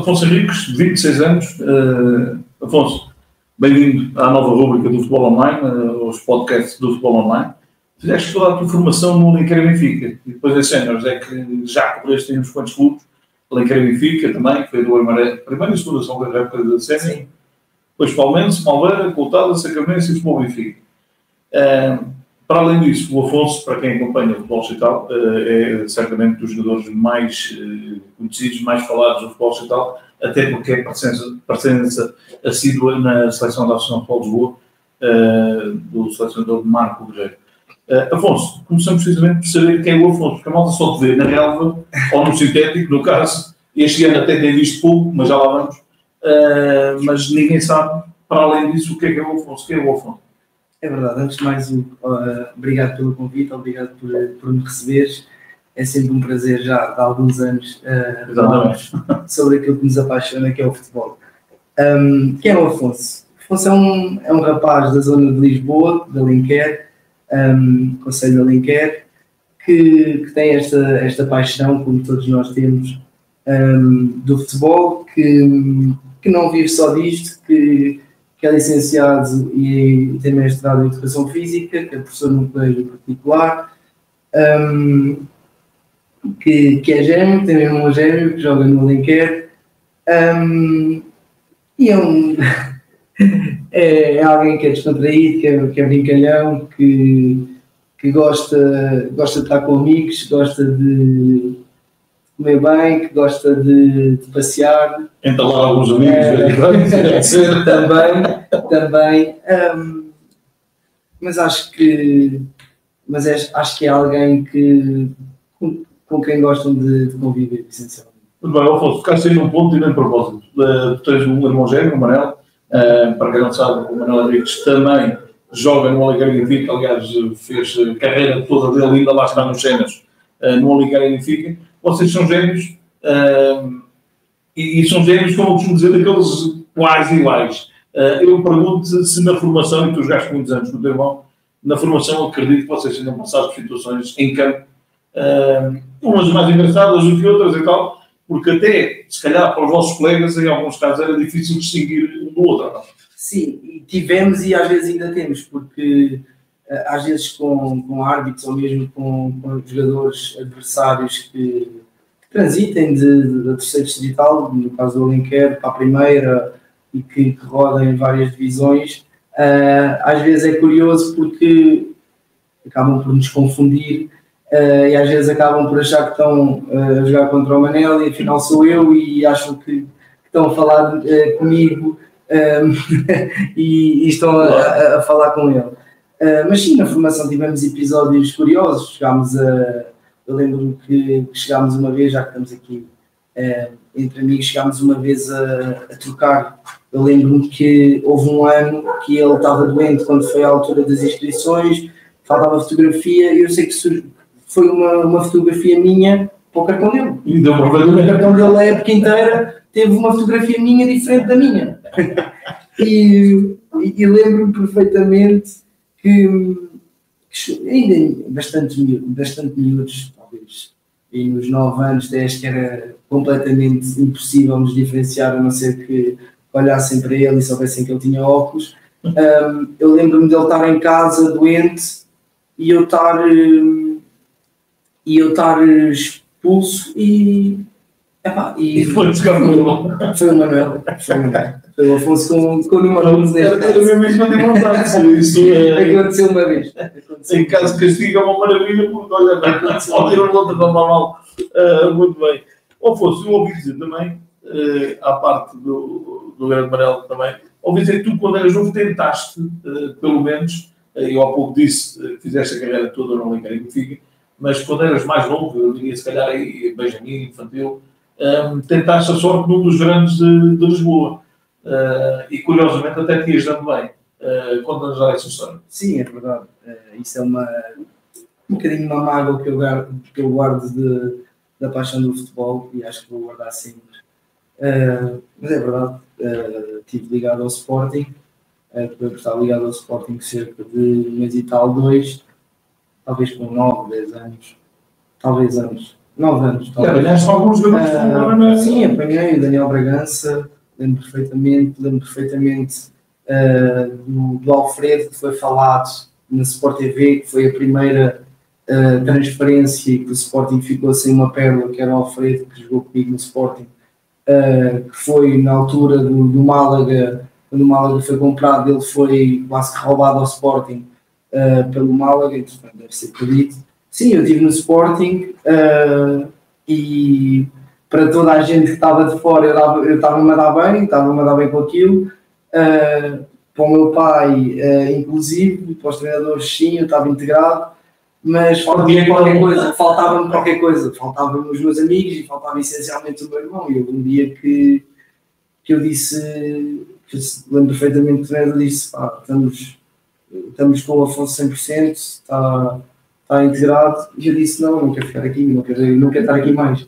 Afonso Henriques, 26 anos. Afonso, bem-vindo à nova rúbrica do Futebol Online, aos podcasts do Futebol Online. Fizeste toda a tua formação no Alenquer Benfica, e depois em séniores é que já correste em uns quantos clubes, Alenquer Benfica também, que foi do Amaré, primeira e segunda são das épocas da sénior, depois Palmeiras, Malveira, Coutada, Sacamense e Futebol Benfica. Para além disso, o Afonso, para quem acompanha o futebol digital, é certamente dos jogadores mais conhecidos, mais falados do futebol digital, até porque é presença assídua na seleção da Associação de Futebol de Lisboa, do selecionador Marco Rogério. Afonso, começamos precisamente por saber quem é o Afonso, porque a malta só te vê na relva ou no sintético, no caso, este ano até tem visto pouco, mas já lá vamos, mas ninguém sabe, para além disso, o que é o Afonso. Quem é o Afonso? É verdade, antes de mais, obrigado pelo convite, obrigado por me receberes. É sempre um prazer, já há alguns anos, falar sobre aquilo que nos apaixona, que é o futebol. Quem é o Afonso? O Afonso é um rapaz da zona de Lisboa, de Alenquer, Concelho de Alenquer, que tem esta paixão, como todos nós temos, do futebol, que não vive só disto, que é licenciado e tem mestrado em Educação Física, que é professor num colégio particular, que é gêmeo, tem um irmão gêmeo, que joga no Alenquer, e é alguém que é descontraído, que é brincalhão, que gosta de estar com amigos, gosta de comer bem, que gosta de passear. Entalar alguns amigos, também. Mas acho que é alguém com quem gostam de conviver, essencialmente. Muito bem, Afonso, ficaste aí num ponto e nem propósito. Tu tens um irmão gêmeo, o Manel, para quem não sabe, o Manel Henriques também joga no Alenquer Benfica, aliás, fez a carreira toda dele, ainda lá está nos cenas, no Alenquer Benfica. Vocês são gêmeos, e são gêmeos, como eu costumo dizer, daqueles quase iguais. Eu pergunto se na formação, e tu jogaste muitos anos com o teu irmão, na formação acredito que vocês tenham passado por situações em campo, umas mais engraçadas do que outras e tal, porque até, se calhar, para os vossos colegas, em alguns casos, era difícil distinguir um do outro, não? Sim, tivemos e às vezes ainda temos, porque às vezes com árbitros ou mesmo com jogadores adversários que transitem da terceira distrital, no caso do Alenquer, para a primeira, e que rodam em várias divisões, às vezes é curioso porque acabam por nos confundir e às vezes acabam por achar que estão a jogar contra o Manel e afinal sou eu e acham que estão a falar comigo e estão a falar com ele. Mas sim, na formação tivemos episódios curiosos. Eu lembro-me que chegámos uma vez, já que estamos aqui entre amigos, chegámos uma vez a trocar. Eu lembro-me que houve um ano que ele estava doente quando foi à altura das inscrições, faltava fotografia e eu sei que foi uma fotografia minha para o cartão dele. Então, o cartão dele a época inteira teve uma fotografia minha diferente da minha. E lembro-me perfeitamente que ainda bastante miúdos, talvez, e nos 9 anos, 10, que era completamente impossível nos diferenciar, a não ser que olhassem para ele e soubessem que ele tinha óculos. Eu lembro-me dele estar em casa, doente, e eu estar expulso e foi jogar com ele. Foi o Manuel. Foi o Afonso com o número 11. Era mesmo de vontade. Isso aconteceu uma vez. Em caso de castigo é uma maravilha, porque olha, ao ter um outro não vai mal. Muito bem. Afonso, eu ouvi dizer também, à parte do grande Manel também, ouvi dizer que tu, quando eras novo, tentaste, pelo menos, eu há pouco disse que fizeste a carreira toda no Alenquer Benfica, mas quando eras mais novo, eu diria se calhar aí, Benjamin, infantil, tentaste a sorte num dos grandes de Lisboa. E curiosamente até te ias dando bem. Conta-nos já essa história. Sim, é verdade. Isso é um bocadinho uma mágoa que eu guardo da paixão do futebol e acho que vou guardar sempre. Mas é verdade, estive ligado ao Sporting, depois de estar ligado ao Sporting cerca de um mês e tal, 2, talvez com 9, 10 anos, talvez anos, 9 anos. Apanhaste alguns jogadores sim, apanhei o Daniel Bragança, lembro perfeitamente do Alfredo, que foi falado na Sport TV, que foi a primeira transferência que o Sporting ficou sem uma pérola, que era o Alfredo, que jogou comigo no Sporting, que foi na altura do Málaga, quando o Málaga foi comprado, ele foi quase que roubado ao Sporting pelo Málaga, então deve ser perdido. Sim, eu estive no Sporting e para toda a gente que estava de fora eu estava-me a dar bem com aquilo. Para o meu pai, inclusive, para os treinadores, sim, eu estava integrado, mas faltava-me qualquer coisa, faltavam os meus amigos e faltava essencialmente o meu irmão. E houve um dia que eu disse, lembro perfeitamente que o treinador disse, estamos com o Afonso 100%, está integrado, e eu disse, não quero ficar aqui, não quero estar aqui mais.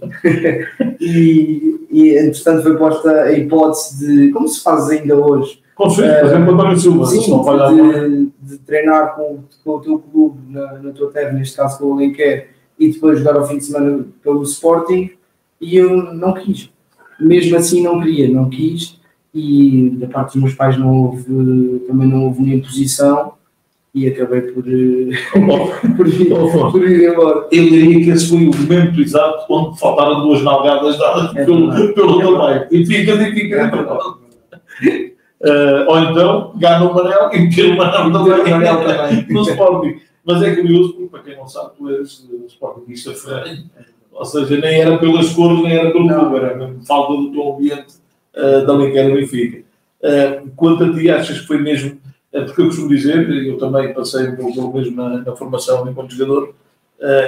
e entretanto foi posta a hipótese de, como se faz ainda hoje, por exemplo, António Silva, de treinar com o teu clube na tua terra, neste caso com o Alenquer, e depois jogar ao fim de semana pelo Sporting, e eu não quis. Mesmo assim não quis, e da parte dos meus pais também não houve nenhuma imposição, e acabei por ir embora. Eu diria que esse foi o momento exato onde faltaram 2 nalgadas dadas pelo teu pai. E fica. Ou então, ganha o Manel e pelo Manel também no Sporting. Mas é curioso, porque para quem não sabe, tu és sportingista ferrenho. Ou seja, nem era pelas cores, nem era pelo clube, era mesmo falta do teu ambiente da Alenquer Benfica. Quanto a ti, achas que foi mesmo, porque eu costumo dizer, eu também passei pelo mesmo na formação enquanto jogador,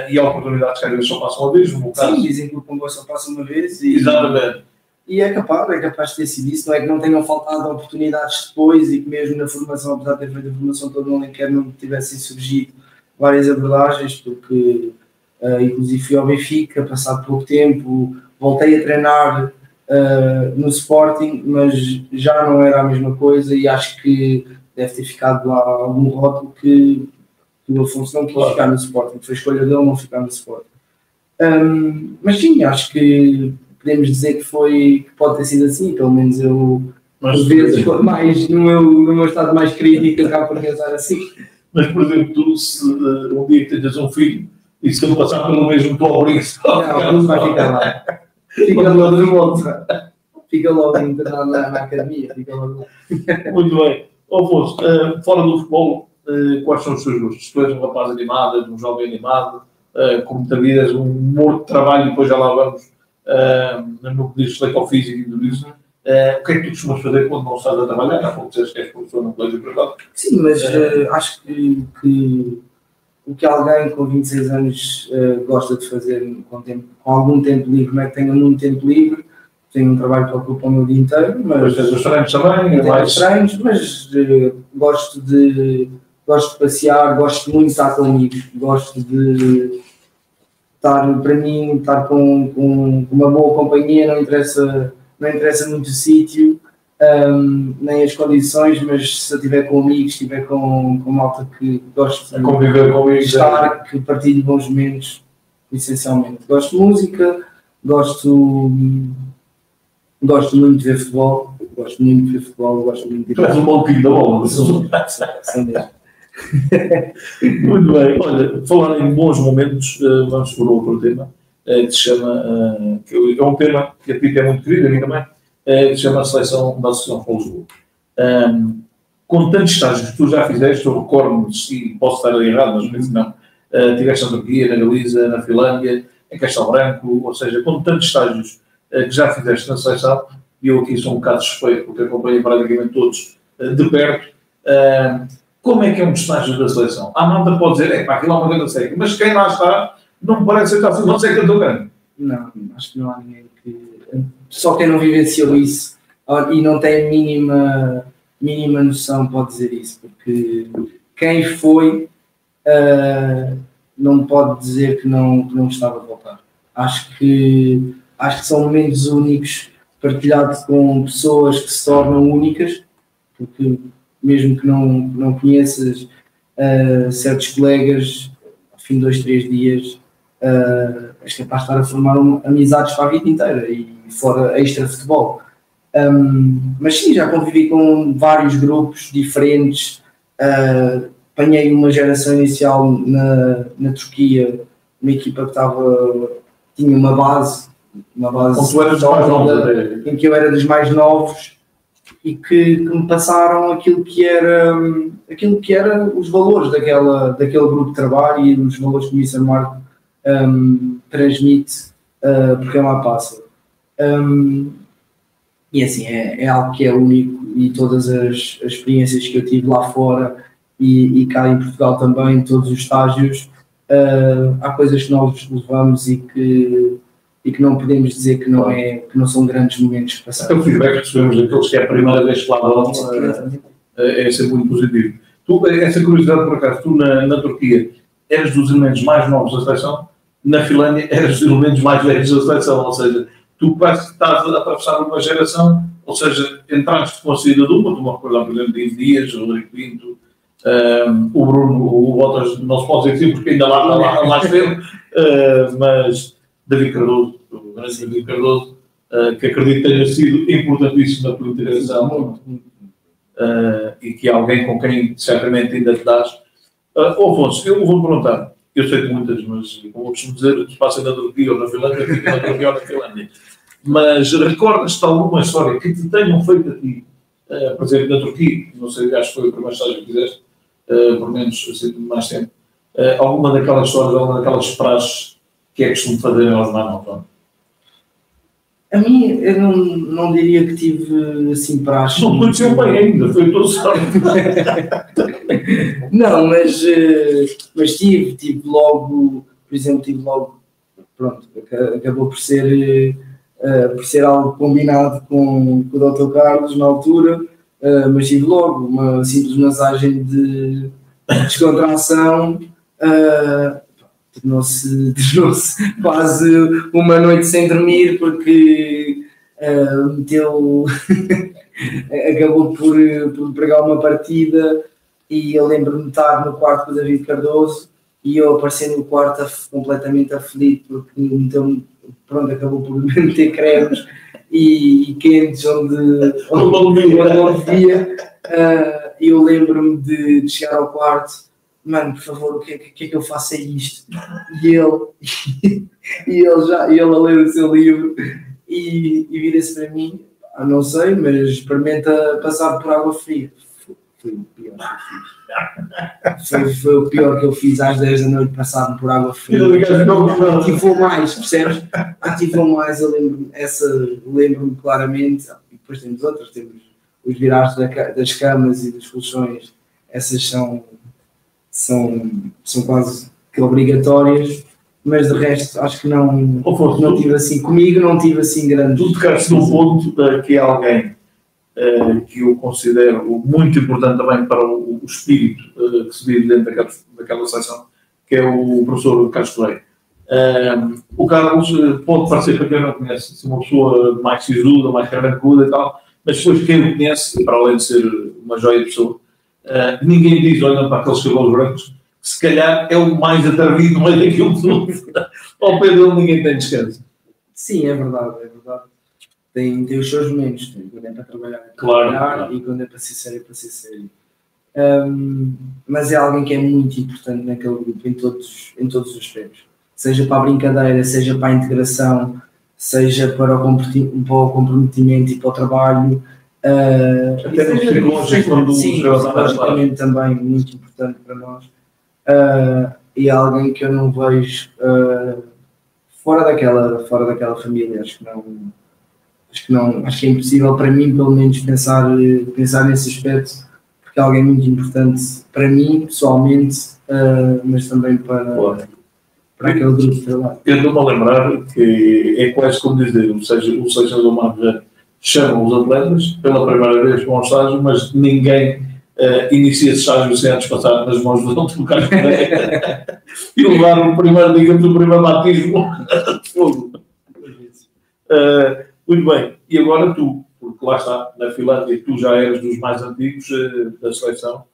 e há oportunidades que às vezes só passam uma vez, no meu caso. Sim, dizem que o comboio só passa uma vez. Exatamente. E é capaz de ter sido isso, não é que não tenham faltado oportunidades depois e que mesmo na formação, apesar de ter feito a formação toda no Alenquer, não tivessem surgido várias abordagens, porque inclusive fui ao Benfica, passado pouco tempo, voltei a treinar no Sporting, mas já não era a mesma coisa e acho que deve ter ficado lá algum rótulo que o Afonso não quis ficar no Sporting, foi escolha dele não ficar no Sporting. Mas sim, acho que podemos dizer que pode ter sido assim, pelo menos eu, às vezes, mais no meu estado mais crítico, acabo por pensar assim. Mas, por exemplo, tu, se um dia tenhas um filho e se ele passar pelo mesmo, tu obrigas. Não vai ficar lá. Fica logo de volta. Fica logo internado na academia. Fica logo. Muito bem. Afonso, fora do futebol, quais são os seus gostos? Tu és um rapaz animado, um jovem animado, como te vidas, um morto de trabalho, e depois já lá vamos no que diz respeito ao físico e tudo isso. O que é que tu costumas fazer quando não estás a trabalhar? Já como dizes que és professor no colégio privado. Sim, mas acho que o que alguém com 26 anos gosta de fazer com algum tempo livre, não é que tenha muito tempo livre, tenho um trabalho que ocupa o meu dia inteiro, mas tens os treinos também, mas gosto de passear, gosto muito de estar com amigos, gosto de estar com uma boa companhia, não interessa muito o sítio, nem as condições, mas se eu estiver com amigos, estiver com malta que gosto de conviver com estar, que partilho bons momentos, essencialmente. Gosto de música, gosto muito de ver futebol, gosto muito de ir. Tu és um bom filho da bola. Muito bem, olha, falar em bons momentos, vamos por outro tema, que se chama, que é um tema que a ti é muito querido, a mim também, que se chama a seleção da Associação para Lisboa. Com tantos estágios que tu já fizeste, eu recordo-me, e posso estar errado, mas penso que não, tiveste na Turquia, na Galiza, na Finlândia, em Castelo Branco, ou seja, com tantos estágios que já fizeste na seleção, e eu aqui sou um bocado suspeito, porque acompanhei praticamente todos de perto. Como é que é um estágio da seleção? A malta pode dizer, aquilo é uma grande seca, mas quem lá está, não me parece que está a ser uma seca tão grande. Não, acho que não há ninguém que... Só quem não vivenciou isso e não tem mínima noção pode dizer isso, porque quem foi não pode dizer que não estava a voltar. Acho que são momentos únicos partilhados com pessoas que se tornam únicas, porque mesmo que não conheças certos colegas, ao fim de 2, 3 dias és capaz de estar a formar amizades para a vida inteira e fora extra futebol. Mas sim, já convivi com vários grupos diferentes. Apanhei uma geração inicial na Turquia, uma equipa que tinha uma base em que eu era dos mais novos e que me passaram aquilo que era os valores daquele grupo de trabalho e os valores que o Mr. Marco transmite porque lá passa. E assim, é algo que é único, e todas as experiências que eu tive lá fora e cá em Portugal também, em todos os estágios, há coisas que nós levamos e que não podemos dizer que não são grandes momentos que passaram. O feedback que recebemos daqueles que é a primeira vez que lá vão é sempre muito positivo. Tu, essa curiosidade por acaso, tu na Turquia eras dos elementos mais novos da seleção, na Finlândia eras dos elementos mais velhos da seleção, ou seja, tu parece que estás a atravessar uma geração, ou seja, entraste com a saída de uma recordo, por exemplo, de Dias, o Rodrigo Pinto, o Bruno, o Botas, não se pode dizer porque ainda lá esteve, mas David Cardoso, o grande David Cardoso, que acredito que tenha sido importantíssimo na tua integração, e que é alguém com quem certamente ainda te dás. Afonso, eu vou-te perguntar, eu sei que muitas, mas como eu costumo dizer, se passa na Turquia ou na Finlândia, fica na Turquia ou na Finlândia. Mas recordas-te de alguma história que te tenham feito a ti, por exemplo, na Turquia, não sei, acho que foi o primeiro estágio que fizeste, por menos assim, mais tempo, alguma daquelas histórias, alguma daquelas praxes que é costume fazer aos mais novos? A mim, eu não diria que tive assim praxes. Não conheceu bem ainda, foi todo sorte. Não, mas tive logo, por exemplo, pronto, acabou por ser algo combinado com o Dr. Carlos na altura, mas tive logo uma simples mensagem de descontração, tornou-se quase uma noite sem dormir, porque acabou por pregar uma partida, e eu lembro-me de estar no quarto com o David Cardoso e eu apareci no quarto completamente aflito, porque pronto, acabou por meter cremes e quentes onde não devia. E eu lembro-me de chegar ao quarto: mano, por favor, o que é que eu faço a isto? E ele a ler o seu livro e vira-se para mim: não sei, mas experimenta passar por água fria. Foi o pior que eu fiz. Foi o pior que eu fiz às 10 da noite, passar por água fria. Ativou mais, percebes? Ativou mais, eu lembro-me claramente. E depois temos outras, temos os virares das camas e dos colchões. Essas são quase que obrigatórias, mas de resto acho que não tive assim, comigo não tive assim grande. Tu tocaste num ponto que é alguém que eu considero muito importante também para o espírito que se vive dentro daquela seleção, que é o professor Carlos Correia. O Carlos pode parecer, para quem não conhece, uma pessoa mais sisuda, mais carrancuda e tal, mas depois quem o conhece, para além de ser uma joia de pessoa, ninguém diz, olhando para aqueles cabelos brancos, que se calhar é o mais atrevido no meio daquilo tudo. Ao pé dele ninguém tem descanso. Sim, é verdade. Tem os seus momentos, quando é para trabalhar, claro. E quando é para ser sério, mas é alguém que é muito importante naquele grupo, em todos os aspectos. Seja para a brincadeira, seja para a integração, seja para o comprometimento e para o trabalho. Até no psicológico, quando psicologicamente também muito importante para nós. E é alguém que eu não vejo fora daquela família. Acho que é impossível para mim, pelo menos, pensar nesse aspecto, porque é alguém muito importante para mim, pessoalmente, mas também para aquele grupo de trabalho. Eu estou-me a lembrar que é quase como dizer, o Seixas do Mar chama os atletas pela primeira vez para um estágio, mas ninguém inicia esse estágio sem antes passar nas mãos do Dr. Carlos Correia e levar o primeiro batismo de fogo. Muito bem, e agora tu, porque lá está, na Finlândia, tu já eras dos mais antigos da seleção,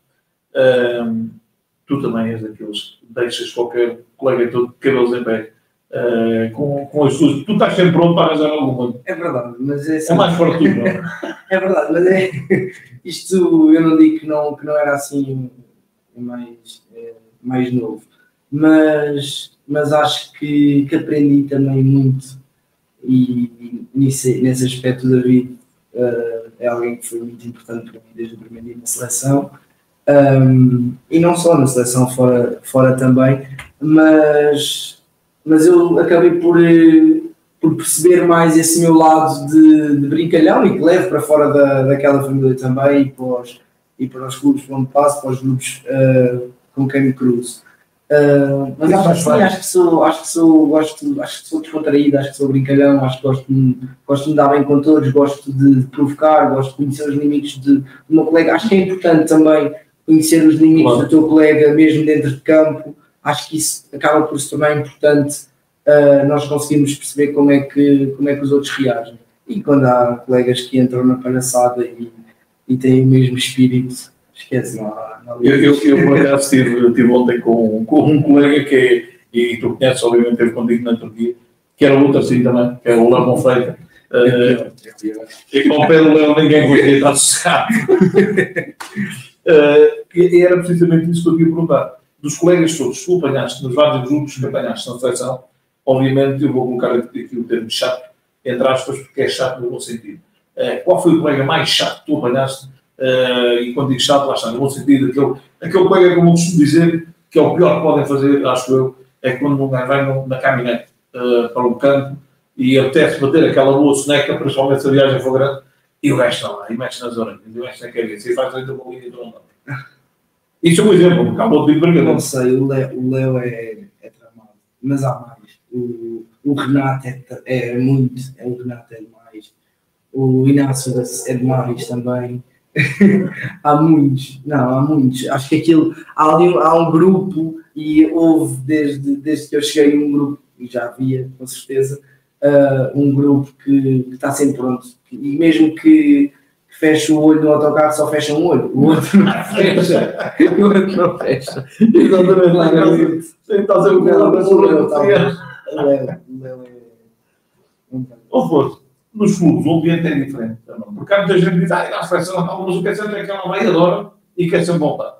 tu também és daqueles que deixas qualquer colega todo de cabelos em pé com as tuas. Tu estás sempre pronto para arranjar alguma. É verdade, mas é assim. É mais forte que tu, não é? É verdade, mas isto eu não digo que não era assim mais novo, mas acho que aprendi também muito e nesse aspecto o David é alguém que foi muito importante para mim desde o primeiro dia na seleção, e não só na seleção, fora também, mas eu acabei por perceber mais esse meu lado de brincalhão e que levo para fora daquela família também e para os clubes por onde passo, para os grupos com quem me cruzo. Mas acho que sou descontraído, acho que sou brincalhão, acho que gosto de me dar bem com todos, gosto de provocar, gosto de conhecer os limites do meu colega. Acho que é importante também conhecer os limites do teu colega, mesmo dentro de campo. Acho que isso acaba por se tornar importante. Nós conseguimos perceber como é que os outros reagem. E quando há colegas que entram na palhaçada e têm o mesmo espírito, esquece, não. Eu por acaso estive ontem com um colega que é, e tu conheces, obviamente, teve contigo na Turquia, que era outro assim também, que é o Léo Monfreita. E com o pé do Léo ninguém gostaria de estar sossegado. E era precisamente isso que eu queria perguntar. Dos colegas todos, tu apanhaste nos vários grupos que apanhaste na seleção, obviamente eu vou colocar aqui o termo chato, entre aspas, porque é chato no bom sentido. Qual foi o colega mais chato que tu apanhaste? E quando digo chato, lá está, no bom sentido, aquele colega, como eu costumo dizer, que é o pior que podem fazer, acho eu, é quando um gajo vai na caminhonete para um campo e apetece bater aquela boa soneca, principalmente se a viagem for grande, e o gajo está lá, e mexe nas orelhas, e mexe na cabeça, e faz ainda uma linha de um lado. Isso é um exemplo, porque há outro tipo de brincadeira. Não sei, o Léo é tramado, mas há mais. O Renato é muito, o Renato é demais. O Inácio é demais também. Há muitos. Acho que há um grupo e houve desde que eu cheguei um grupo, e já havia com certeza, um grupo que está sempre pronto. E mesmo que feche o olho no autocarro, só fecha um olho. O outro não fecha. O outro não fecha. Exatamente. Estás a ver o Léo é... Nos clubes o ambiente é diferente também. Porque há muita gente que diz, na seleção não, mas o que é sempre é que ela vai, adora e quer sempre voltar.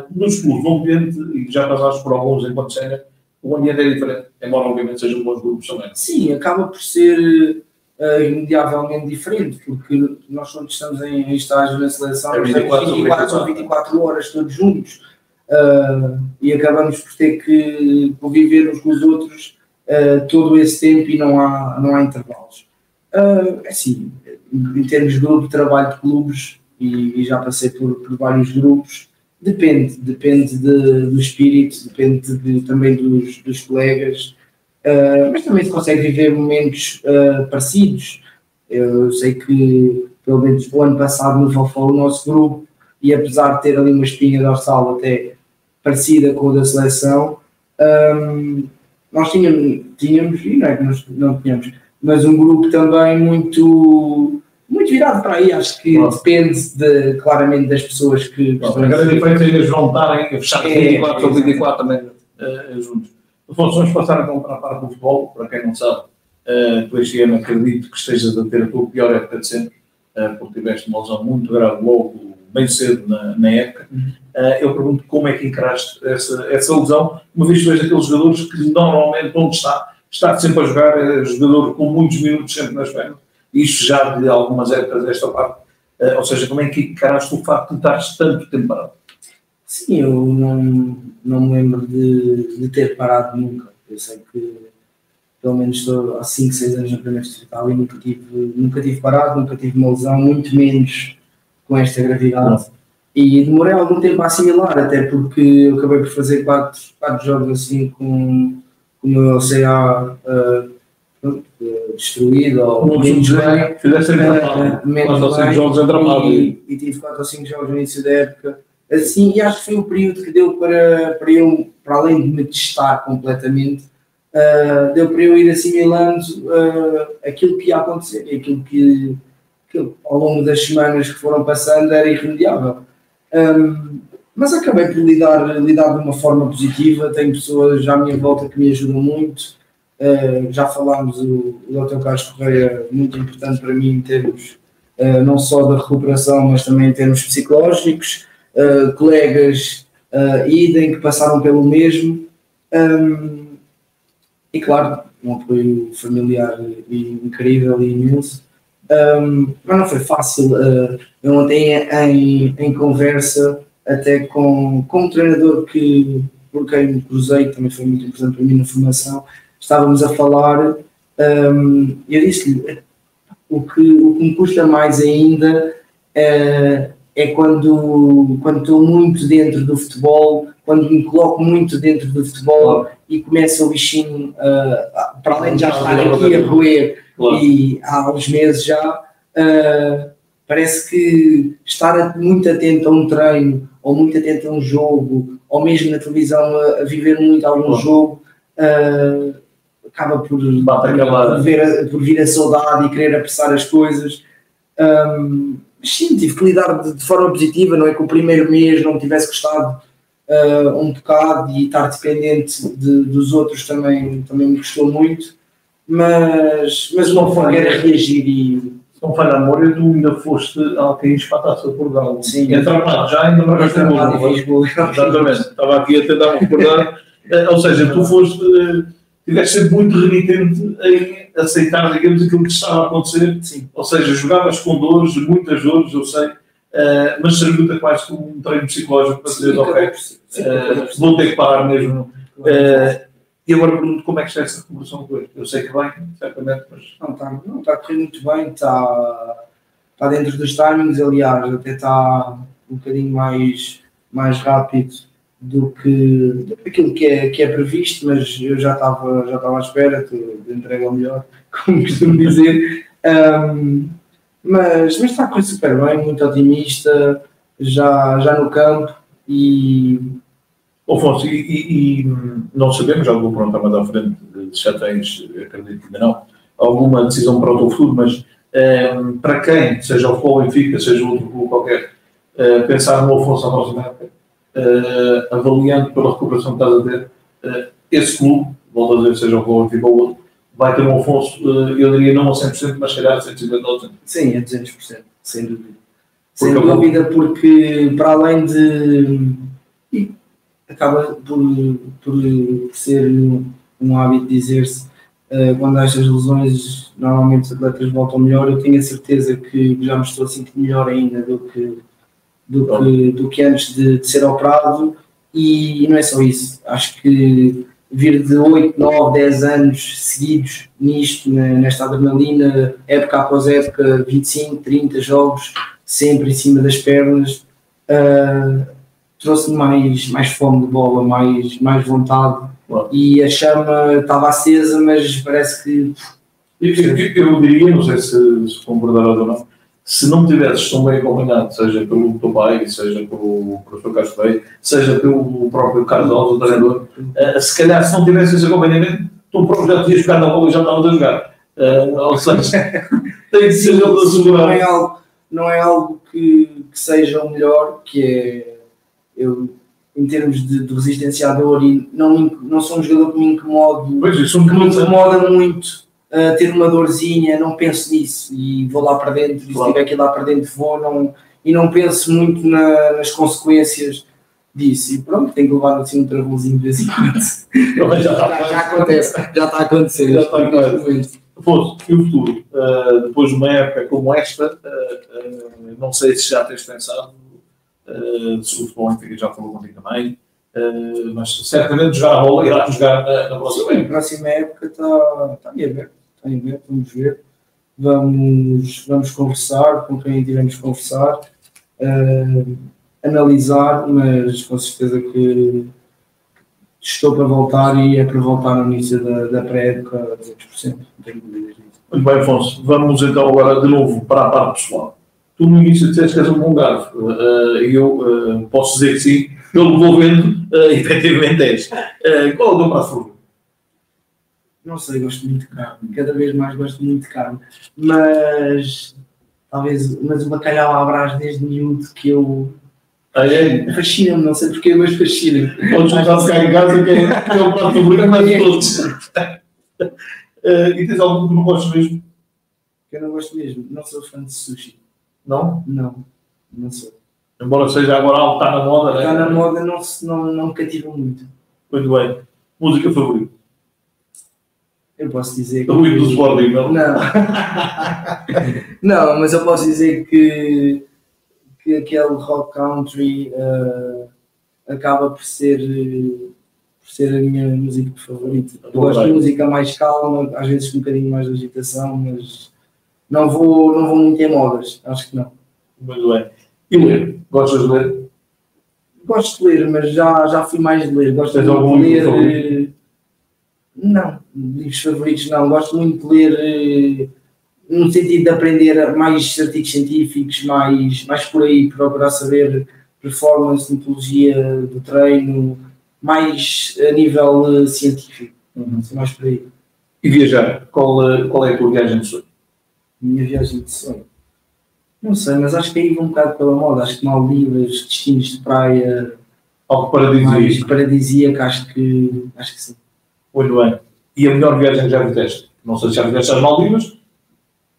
Nos clubes o ambiente, e já passaste por alguns enquanto sénior, o ambiente é diferente, embora obviamente sejam bons grupos também. Sim, acaba por ser imediavelmente diferente, porque nós quando estamos em estágio na seleção, são 24 horas todos juntos, e acabamos por ter que conviver uns com os outros todo esse tempo e não há intervalos. Assim, em termos de grupo de trabalho de clubes, e já passei por vários grupos, depende do espírito, depende também dos colegas, mas também se consegue viver momentos parecidos. Eu sei que, pelo menos o ano passado, no Fofó, o nosso grupo, e apesar de ter ali uma espinha dorsal até parecida com a da seleção, nós tínhamos, e não é que nós não tínhamos, mas um grupo também muito virado para aí. Acho que depende claramente das pessoas que estão a grande diferença é eles vão estar a fechar 24 ou 24 também juntos. Vamos passar então para a parte do futebol. Para quem não sabe, tu este ano acredito que estejas a ter a tua pior época de sempre, porque tiveste uma lesão muito grave logo bem cedo na época. Eu pergunto como é que encaraste essa lesão, uma vez que tu és daqueles jogadores que normalmente onde está sempre a jogar, é jogador com muitos minutos sempre nas pernas, e isso já de algumas épocas desta parte, ou seja, como é que encaraste o facto de estares tanto tempo parado? Sim, eu não me lembro de ter parado nunca. Eu sei que pelo menos estou há 5, 6 anos na primeira distrital e nunca tive parado, nunca tive uma lesão, muito menos com esta gravidade. E demorei algum tempo a assimilar, até porque eu acabei por fazer 4 jogos assim com o meu CA destruído ou menos bem. Fizeste menos 4 ou 5 jogos entramado. E tive 4 ou 5 jogos no início da época. Assim, e acho que foi o período que deu para eu, para além de me testar completamente, deu para eu ir assimilando aquilo que ia acontecer e aquilo que ao longo das semanas que foram passando era irremediável. Mas acabei por lidar de uma forma positiva. Tenho pessoas à minha volta que me ajudam muito, Já falámos, o Dr. Carlos Correia, muito importante para mim em termos não só da recuperação, mas também em termos psicológicos, colegas idem que passaram pelo mesmo, e claro, um apoio familiar incrível e imenso. Mas não foi fácil. Eu ontem em conversa até com um treinador por quem me cruzei, que também foi muito importante para mim na formação, estávamos a falar, e eu disse-lhe, o que me custa mais ainda é quando estou muito dentro do futebol, quando me coloco muito dentro do futebol e começa o bichinho, para além de já estar aqui a roer, e há uns meses já, parece que estar muito atento a um treino, ou muito atento a um jogo, ou mesmo na televisão a viver muito algum jogo, acaba por vir a saudade e querer apressar as coisas. Sim, tive que lidar de forma positiva, não é que o primeiro mês não me tivesse gostado um bocado, e estar dependente dos outros também me custou muito, mas não foi a reagir. E se não falha a memória, tu ainda foste alguém espatasse a Portugal. Sim, ainda marcaste um gol. Exatamente, estava aqui a tentar me recordar. Ou seja, tu tiveste sempre muito renitente em aceitar, digamos, aquilo que estava a acontecer. Sim. Ou seja, jogavas com dores, muitas dores, eu sei, mas serviu muito mais como um treino psicológico para dizer, ok, vou ter que parar mesmo. E agora pergunto como é que está essa recuperação com ele. Eu sei que bem, certamente, mas... Não está a correr muito bem, está dentro dos timings, aliás, até está um bocadinho mais rápido do que aquilo que é previsto, mas eu já estava à espera de entregar ao melhor, como costumo dizer. Mas está a correr super bem, muito otimista, já no campo. E Afonso, e não sabemos, já vou perguntar mais à frente, se já tens, acredito que ainda não, alguma decisão para o teu futuro, mas para quem, seja o futebol Benfica, seja outro clube qualquer, pensar no Afonso à próxima época, avaliando pela recuperação que estás a ter, esse clube, volto a dizer, seja o futebol Benfica ou outro, vai ter um Afonso, eu diria não a 100%, mas se calhar a 150%. Sim, a 200%, sem dúvida. Sem dúvida, porque para além de... acaba por ser um hábito dizer-se, quando há estas lesões, normalmente os atletas voltam melhor. Eu tenho a certeza que já me estou a sentir melhor ainda do que antes de ser operado, e não é só isso. Acho que vir de 8, 9, 10 anos seguidos nisto, nesta adrenalina, época após época, 25, 30 jogos, sempre em cima das pernas, trouxe-me mais fome de bola, mais vontade. Claro. E a chama estava acesa, mas parece que... Eu diria, não sei se concordarás ou não, se não tivesses tão bem acompanhado, seja pelo teu pai, seja pelo professor Castro Veio, seja pelo próprio Carlos Alves, o treinador, se calhar se não tivesse esse acompanhamento, tu próprio já tinhas jogado na bola e já estavas a jogar. Ou seja, tem que ser ele a segurar. Não é algo que seja o melhor, que é... Eu, em termos de resistência à dor, e não sou um jogador que me incomoda, muito ter uma dorzinha, não penso nisso e vou lá para dentro, e se tiver que ir lá para dentro vou, e não penso muito nas consequências disso, e pronto, tenho que levar assim um travãozinho de vez em quando. Já acontece, já está a acontecer. Afonso, e o futuro? Depois de uma época como esta, não sei se já tens pensado, se o futebol Benfica já falou contigo também, mas certamente jogar a bola irá jogar na próxima época. A próxima época está em aberto, vamos ver, vamos conversar com quem tivermos que conversar, analisar, mas com certeza que estou para voltar, e é para voltar no início da pré-época a 200%, não tenho dúvidas disso. Muito bem, Afonso, vamos então agora de novo para a parte pessoal. Tu no início disseste que és um bom garfo, e eu posso dizer que sim, pelo que vou vendo, efetivamente és. Qual é o teu prato favorito? Não sei, gosto muito de carne, cada vez mais gosto muito de carne, mas o bacalhau à Brás desde miúdo que eu... Fascina-me, não sei porquê, mas fascina-me. Podes juntar-se cá em casa, que é o prato favorito mais de todos. E tens algum que não gostes mesmo? Que eu não gosto mesmo. Não sou fã de sushi. Não? Não sou. Embora seja agora algo que está na moda, né? Está na moda, não me cativa muito. Muito bem. Música favorita? Eu posso dizer que... O hino do Sporting, não? Não, mas eu posso dizer que aquele rock country acaba por ser a minha música favorita. Eu gosto de música mais calma, às vezes com um bocadinho mais de agitação, mas não vou muito em modas, acho que não. Muito bem. E ler? Gostas de ler? Gosto de ler, mas já fui mais de ler. Gosto Tens muito de ler. favorito? Não, livros favoritos não. Gosto muito de ler no sentido de aprender mais artigos científicos, mais por aí, procurar saber performance, metodologia do treino, mais a nível científico. Mais por aí. E viajar? Qual é a tua viagem de sonho? Minha viagem de sonho? Não sei, mas acho que aí vou um bocado pela moda. Acho que Maldivas, destinos de praia, algo paradisíaco. Paradisíaco, acho que sim. Muito bem. E a melhor viagem que já fizeste? Não sei se já fizeste as Maldivas?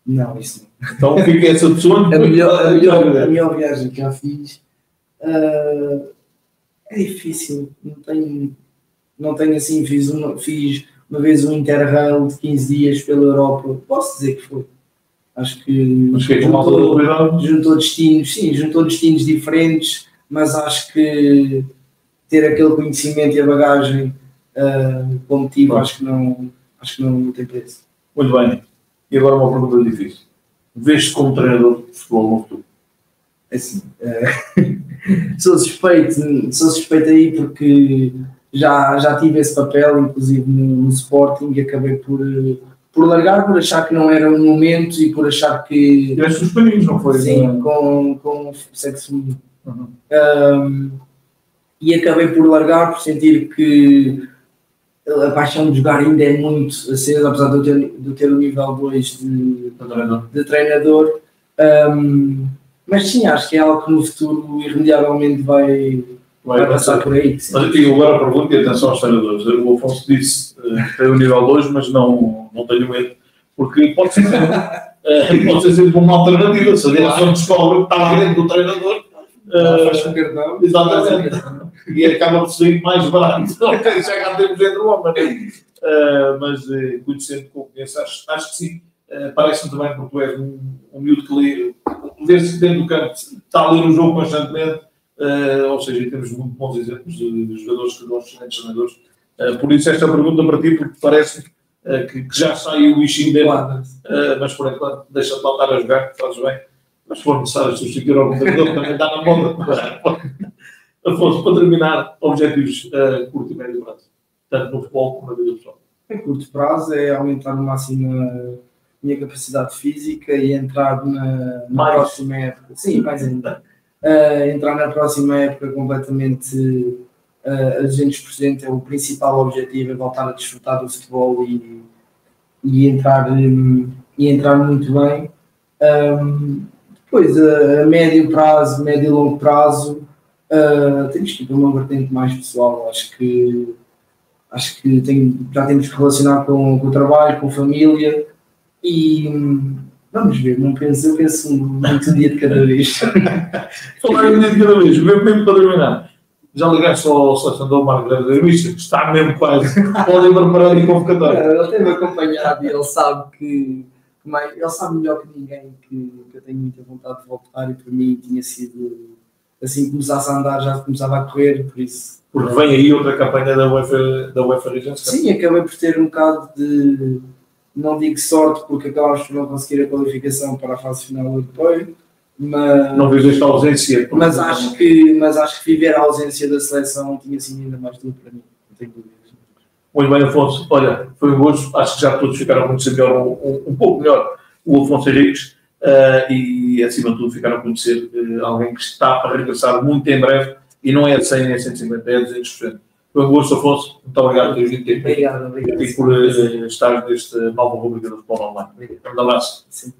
Não, isso não. Então fica essa pessoa. A melhor viagem que já fiz é difícil. Não tenho assim, fiz uma vez um Interrail de 15 dias pela Europa. Posso dizer que foi. Acho que juntou destinos diferentes, mas acho que ter aquele conhecimento e a bagagem como tive, acho que não tem preço. Muito bem. E agora uma pergunta difícil. Vês-te como treinador de futebol no futuro? Assim, sou suspeito aí porque já tive esse papel, inclusive no Sporting, e acabei por largar, por achar que não era o momento e por achar que... Tiveste os paninhos, não foi? Sim, com o sexo feminino. E acabei por largar, por sentir que a paixão de jogar ainda é muito acesa, apesar de eu ter o nível 2 de treinador. Mas sim, acho que é algo que no futuro irremediavelmente vai passar por aí. Sim. Mas eu agora pergunto, e atenção aos treinadores, o Afonso disse que tem o nível 2, mas não tenho medo, porque pode ser sempre uma alternativa, se a direção descobre que está lá dentro do treinador, faz um cartão. Exatamente. E acaba por sair mais barato. Ok, já cá temos entre o homem, mas conhecendo com conheço, acho que sim. Parece-me também porque tu és um miúdo que lê, desde dentro do campo, está a ler o jogo constantemente, ou seja, temos muito bons exemplos de jogadores que gostam, excelentes treinadores. Por isso esta pergunta para ti, porque parece que já sai o bichinho dele, mas por enquanto deixa-te lá estar a jogar, fazes bem. Mas se for necessário substituir algum treinador, também está na moda. Afonso, para terminar, objetivos curto e médio prazo, tanto no futebol como na vida pessoal. A curto prazo é aumentar no máximo a minha capacidade física e entrar na próxima época. Sim, mais ainda. Entrar na próxima época completamente a 200% é o principal objetivo, é voltar a desfrutar do futebol e entrar muito bem. Depois, a médio e longo prazo, temos que ir para uma vertente mais pessoal. Acho que já temos que relacionar com o trabalho, com a família e vamos ver, eu penso muito um dia de cada vez. Falar um dia de cada vez, mesmo para terminar. Já ligaste ao selecionador Marco Graça, que está mesmo quase, podem preparar a convocatória. Ele tem-me acompanhado e ele sabe ele sabe melhor que ninguém que eu tenho muita vontade de voltar e para mim tinha sido, assim que começasse a andar já começava a correr, por isso... Porque vem aí outra campanha da UEFA Regions Cup. Sim, acabei por ter um bocado de, não digo sorte, porque acabámos por não conseguir a qualificação para a fase final europeia, mas... Não vejo esta ausência. Mas acho que viver a ausência da seleção tinha sido ainda mais duro para mim, não tenho dúvidas. Muito bem, Afonso. Olha, foi um gosto. Acho que já todos ficaram muito melhor, um pouco melhor, o Afonso Henriques, e acima de tudo ficaram a conhecer alguém que está a regressar muito em breve, e não é a 100 nem a 150, é a 200%. Foi um gosto, Afonso. Muito obrigado por teres vindo aqui. Obrigado. E por estar nesta nova rubrica do Futebol Online. Um abraço. Sim.